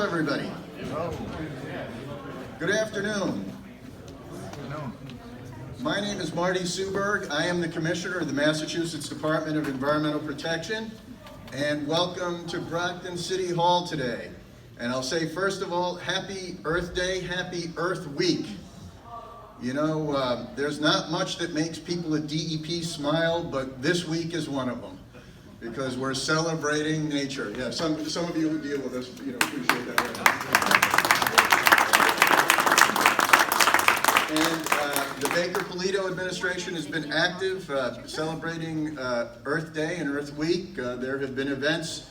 everybody. Good afternoon. My name is Marty Suberg. I am the Commissioner of the Massachusetts Department of Environmental Protection, and welcome to Brockton City Hall today. And I'll say, first of all, Happy Earth Day, Happy Earth Week. You know, there's not much that makes people at DEP smile, but this week is one of them, because we're celebrating nature. Yeah, some of you who deal with us, appreciate that. And the Baker-Polito administration has been active celebrating Earth Day and Earth Week. There have been events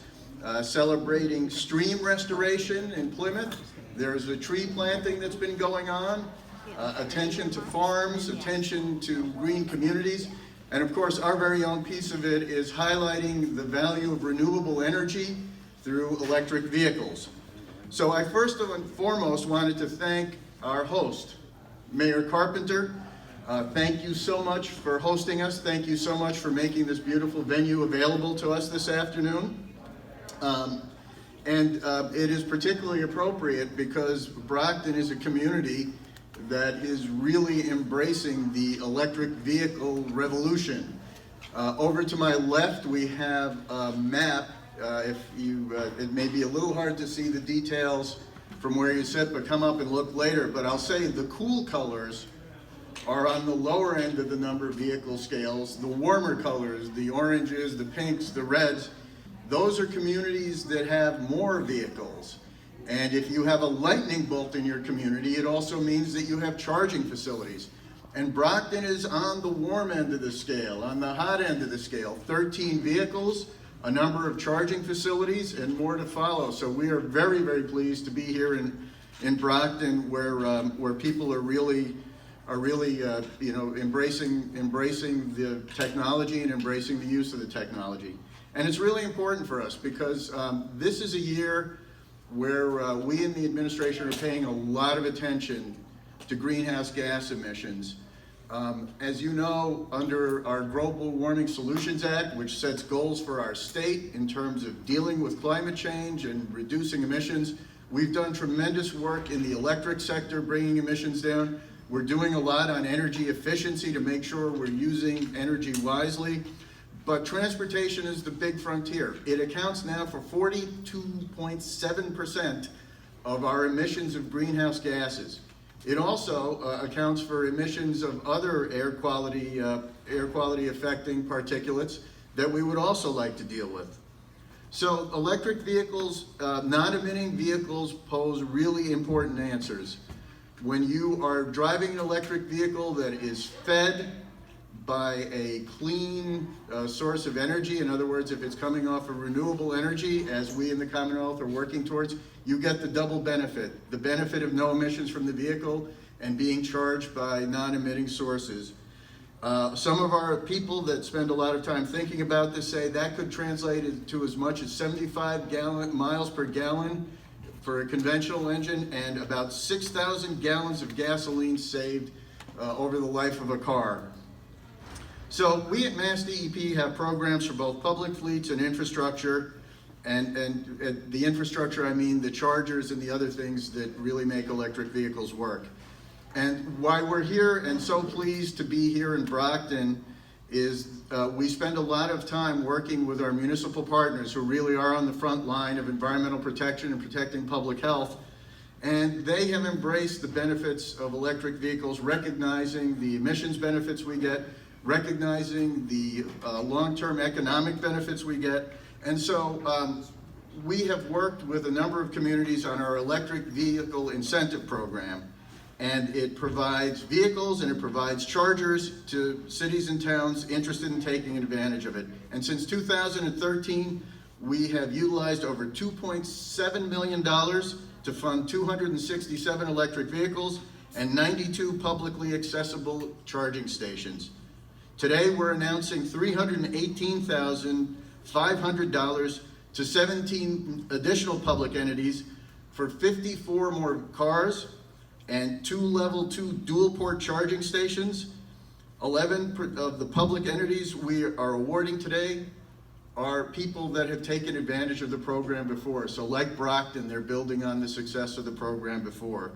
celebrating stream restoration in Plymouth. There's a tree planting that's been going on, attention to farms, attention to green communities. And of course, our very own piece of it is highlighting the value of renewable energy through electric vehicles. So I first and foremost wanted to thank our host, Mayor Carpenter. Thank you so much for hosting us. Thank you so much for making this beautiful venue available to us this afternoon. It is particularly appropriate because Brockton is a community that is really embracing the electric vehicle revolution. Over to my left, we have a map. It may be a little hard to see the details from where you sit, but come up and look later. But I'll say the cool colors are on the lower end of the number of vehicle scales. The warmer colors, the oranges, the pinks, the reds, those are communities that have more vehicles. And if you have a lightning bolt in your community, it also means that you have charging facilities. And Brockton is on the warm end of the scale, on the hot end of the scale. 13 vehicles, a number of charging facilities, and more to follow. So we are very, very pleased to be here in Brockton, where people are really embracing the technology and embracing the use of the technology. And it's really important for us because this is a year where we in the administration are paying a lot of attention to greenhouse gas emissions. As you know, under our Global Warming Solutions Act, which sets goals for our state in terms of dealing with climate change and reducing emissions, we've done tremendous work in the electric sector bringing emissions down. We're doing a lot on energy efficiency to make sure we're using energy wisely. But transportation is the big frontier. It accounts now for 42.7% of our emissions of greenhouse gases. It also accounts for emissions of other air quality affecting particulates that we would also like to deal with. So electric vehicles, non-emitting vehicles pose really important answers. When you are driving an electric vehicle that is fed by a clean source of energy, in other words, if it's coming off of renewable energy, as we in the Commonwealth are working towards, you get the double benefit. The benefit of no emissions from the vehicle and being charged by non-emitting sources. Some of our people that spend a lot of time thinking about this say that could translate to as much as 75 miles per gallon for a conventional engine and about 6,000 gallons of gasoline saved over the life of a car. So we at MassDEP have programs for both public fleets and infrastructure, and the infrastructure, I mean the chargers and the other things that really make electric vehicles work. And why we're here and so pleased to be here in Brockton is we spend a lot of time working with our municipal partners who really are on the front line of environmental protection and protecting public health. And they have embraced the benefits of electric vehicles, recognizing the emissions benefits we get, recognizing the long-term economic benefits we get. And so we have worked with a number of communities on our electric vehicle incentive program. And it provides vehicles and it provides chargers to cities and towns interested in taking advantage of it. And since 2013, we have utilized over $2.7 million to fund 267 electric vehicles and 92 publicly accessible charging stations. Today, we're announcing $318,500 to 17 additional public entities for 54 more cars and 2 level 2 dual port charging stations. 11 of the public entities we are awarding today are people that have taken advantage of the program before. So like Brockton, they're building on the success of the program before.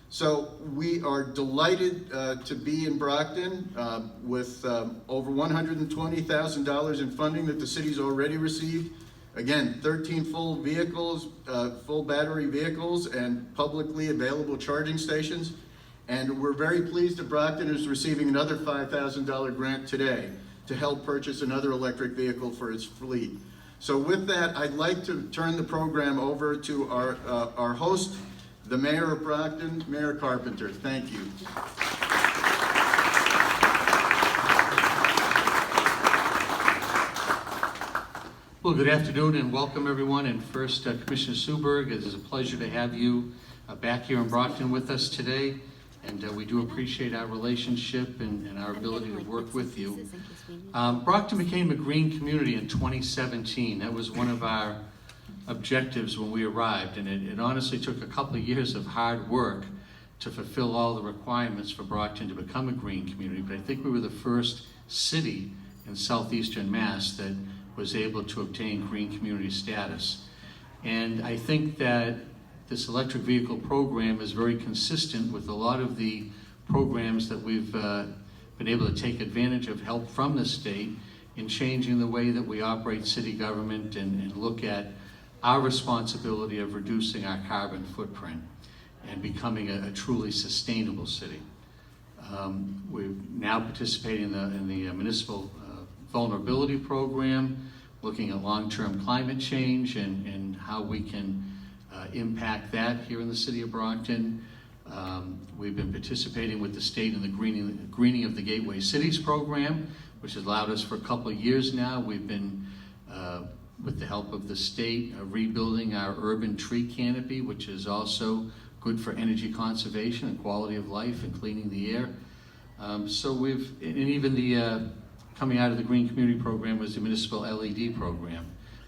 So we are delighted to be in Brockton with over $120,000 in funding that the city's already received. Again, 13 full vehicles, full battery vehicles, and publicly available charging stations. And we're very pleased that Brockton is receiving another $5,000 grant today to help purchase another electric vehicle for its fleet. So with that, I'd like to turn the program over to our host, the Mayor of Brockton, Mayor Carpenter. Thank you. Well, good afternoon and welcome everyone. And first, Commissioner Suberg, it is a pleasure to have you back here in Brockton with us today. And we do appreciate our relationship and our ability to work with you. Brockton became a green community in 2017. That was one of our objectives when we arrived, and it honestly took a couple of years of hard work to fulfill all the requirements for Brockton to become a green community. But I think we were the first city in southeastern Mass that was able to obtain green community status. And I think that this electric vehicle program is very consistent with a lot of the programs that we've been able to take advantage of help from the state in changing the way that we operate city government and look at our responsibility of reducing our carbon footprint and becoming a truly sustainable city. We're now participating in the municipal vulnerability program, looking at long-term climate change and how we can impact that here in the city of Brockton. We've been participating with the state in the greening of the Gateway Cities program, which has allowed us for a couple of years now. We've been, with the help of the state, rebuilding our urban tree canopy, which is also good for energy conservation and quality of life and cleaning the air. So we've, and even the, coming out of the Green Community Program was the municipal LED program,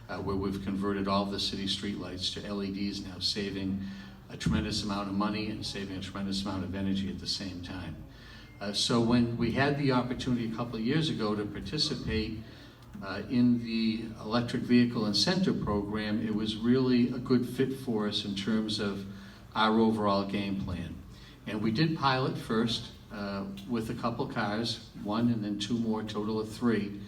where we've converted all of the city streetlights to LEDs now, saving a tremendous amount of money and saving a tremendous amount of energy at the same time. So when we had the opportunity a couple of years ago to participate in the electric vehicle incentive program, it was really a good fit for us in terms of our overall game plan. And we did pilot first with a couple cars, one and then two more, total of three.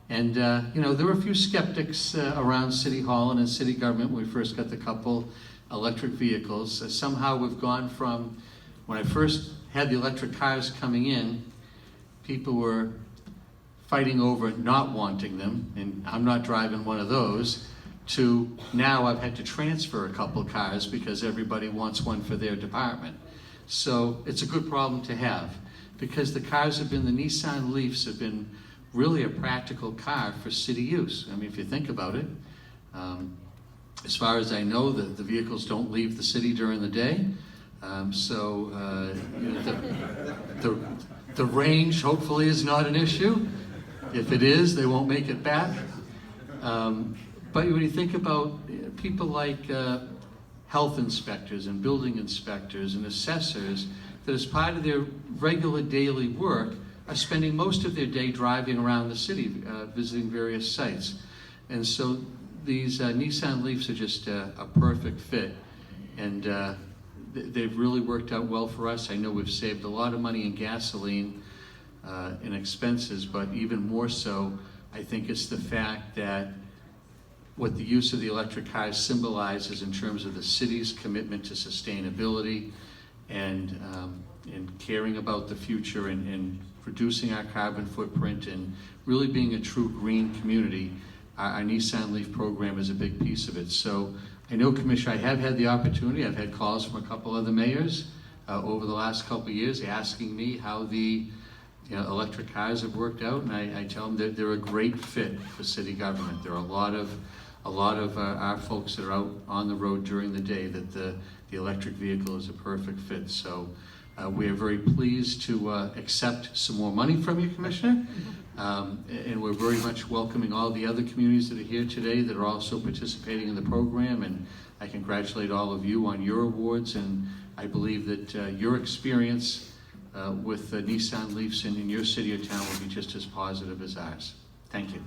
And you know, there were a few skeptics around City Hall and in city government when we first got the couple electric vehicles. Somehow we've gone from, when I first had the electric cars coming in, people were fighting over not wanting them, and I'm not driving one of those, to now I've had to transfer a couple cars because everybody wants one for their department. So it's a good problem to have, because the cars have been, the Nissan Leafs have been really a practical car for city use. I mean, if you think about it, as far as I know, the vehicles don't leave the city during the day. You know, the range hopefully is not an issue. If it is, they won't make it back. But when you think about people like health inspectors and building inspectors and assessors, that as part of their regular daily work are spending most of their day driving around the city, visiting various sites. And so these Nissan Leafs are just a perfect fit. And they've really worked out well for us. I know we've saved a lot of money in gasoline and expenses, but even more so, I think it's the fact that what the use of the electric cars symbolizes in terms of the city's commitment to sustainability and caring about the future and reducing our carbon footprint and really being a true green community. Our Nissan Leaf program is a big piece of it. So I know, Commissioner, I have had the opportunity, I've had calls from a couple other mayors over the last couple of years asking me how the electric cars have worked out, and I tell them that they're a great fit for city government. There are a lot of our folks that are out on the road during the day that the electric vehicle is a perfect fit. So we are very pleased to accept some more money from you, Commissioner, and we're very much welcoming all the other communities that are here today that are also participating in the program, and I congratulate all of you on your awards, and I believe that your experience with the Nissan Leafs in your city or town will be just as positive as ours. Thank you.